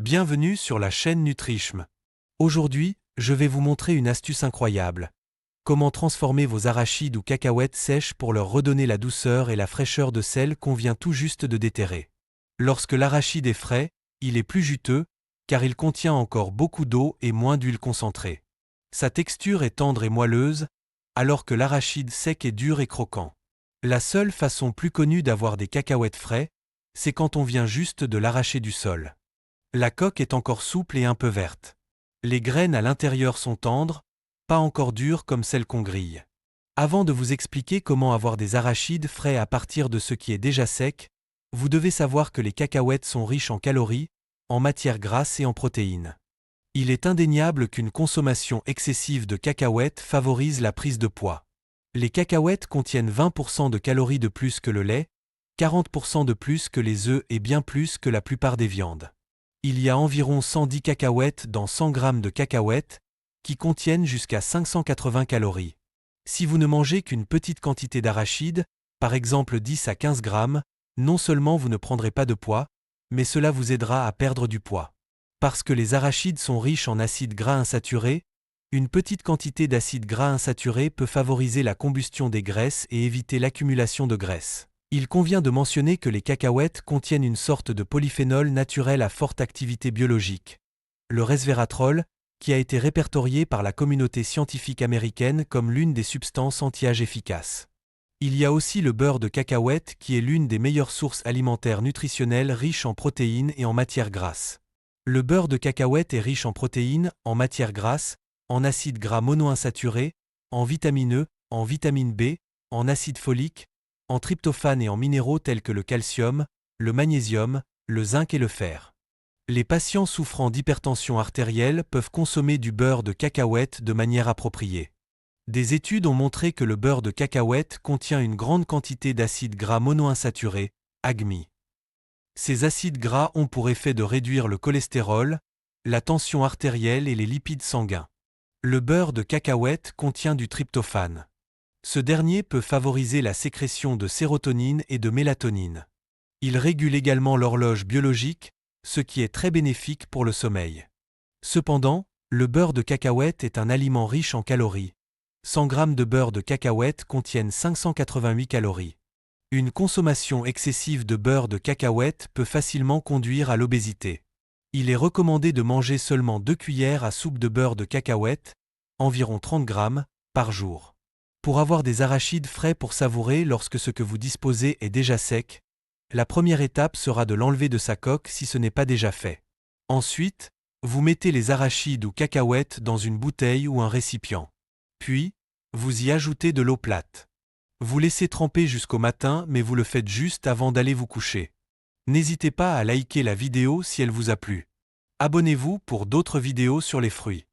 Bienvenue sur la chaîne Nutrichme. Aujourd'hui, je vais vous montrer une astuce incroyable. Comment transformer vos arachides ou cacahuètes sèches pour leur redonner la douceur et la fraîcheur de celle qu'on vient tout juste de déterrer. Lorsque l'arachide est frais, il est plus juteux, car il contient encore beaucoup d'eau et moins d'huile concentrée. Sa texture est tendre et moelleuse, alors que l'arachide sec est dur et croquant. La seule façon plus connue d'avoir des cacahuètes frais, c'est quand on vient juste de l'arracher du sol. La coque est encore souple et un peu verte. Les graines à l'intérieur sont tendres, pas encore dures comme celles qu'on grille. Avant de vous expliquer comment avoir des arachides frais à partir de ce qui est déjà sec, vous devez savoir que les cacahuètes sont riches en calories, en matières grasses et en protéines. Il est indéniable qu'une consommation excessive de cacahuètes favorise la prise de poids. Les cacahuètes contiennent 20% de calories de plus que le lait, 40% de plus que les œufs et bien plus que la plupart des viandes. Il y a environ 110 cacahuètes dans 100 g de cacahuètes, qui contiennent jusqu'à 580 calories. Si vous ne mangez qu'une petite quantité d'arachides, par exemple 10 à 15 grammes, non seulement vous ne prendrez pas de poids, mais cela vous aidera à perdre du poids. Parce que les arachides sont riches en acides gras insaturés, une petite quantité d'acides gras insaturés peut favoriser la combustion des graisses et éviter l'accumulation de graisse. Il convient de mentionner que les cacahuètes contiennent une sorte de polyphénol naturel à forte activité biologique, le resveratrol, qui a été répertorié par la communauté scientifique américaine comme l'une des substances anti-âge efficaces. Il y a aussi le beurre de cacahuète qui est l'une des meilleures sources alimentaires nutritionnelles riches en protéines et en matières grasses. Le beurre de cacahuète est riche en protéines, en matières grasses, en acides gras monoinsaturés, en vitamine E, en vitamine B, en acide folique, en tryptophane et en minéraux tels que le calcium, le magnésium, le zinc et le fer. Les patients souffrant d'hypertension artérielle peuvent consommer du beurre de cacahuète de manière appropriée. Des études ont montré que le beurre de cacahuète contient une grande quantité d'acides gras monoinsaturés, AGMI. Ces acides gras ont pour effet de réduire le cholestérol, la tension artérielle et les lipides sanguins. Le beurre de cacahuète contient du tryptophane. Ce dernier peut favoriser la sécrétion de sérotonine et de mélatonine. Il régule également l'horloge biologique, ce qui est très bénéfique pour le sommeil. Cependant, le beurre de cacahuète est un aliment riche en calories. 100 g de beurre de cacahuète contiennent 588 calories. Une consommation excessive de beurre de cacahuète peut facilement conduire à l'obésité. Il est recommandé de manger seulement 2 cuillères à soupe de beurre de cacahuète, environ 30 g, par jour. Pour avoir des arachides frais pour savourer lorsque ce que vous disposez est déjà sec, la première étape sera de l'enlever de sa coque si ce n'est pas déjà fait. Ensuite, vous mettez les arachides ou cacahuètes dans une bouteille ou un récipient. Puis, vous y ajoutez de l'eau plate. Vous laissez tremper jusqu'au matin, mais vous le faites juste avant d'aller vous coucher. N'hésitez pas à liker la vidéo si elle vous a plu. Abonnez-vous pour d'autres vidéos sur les fruits.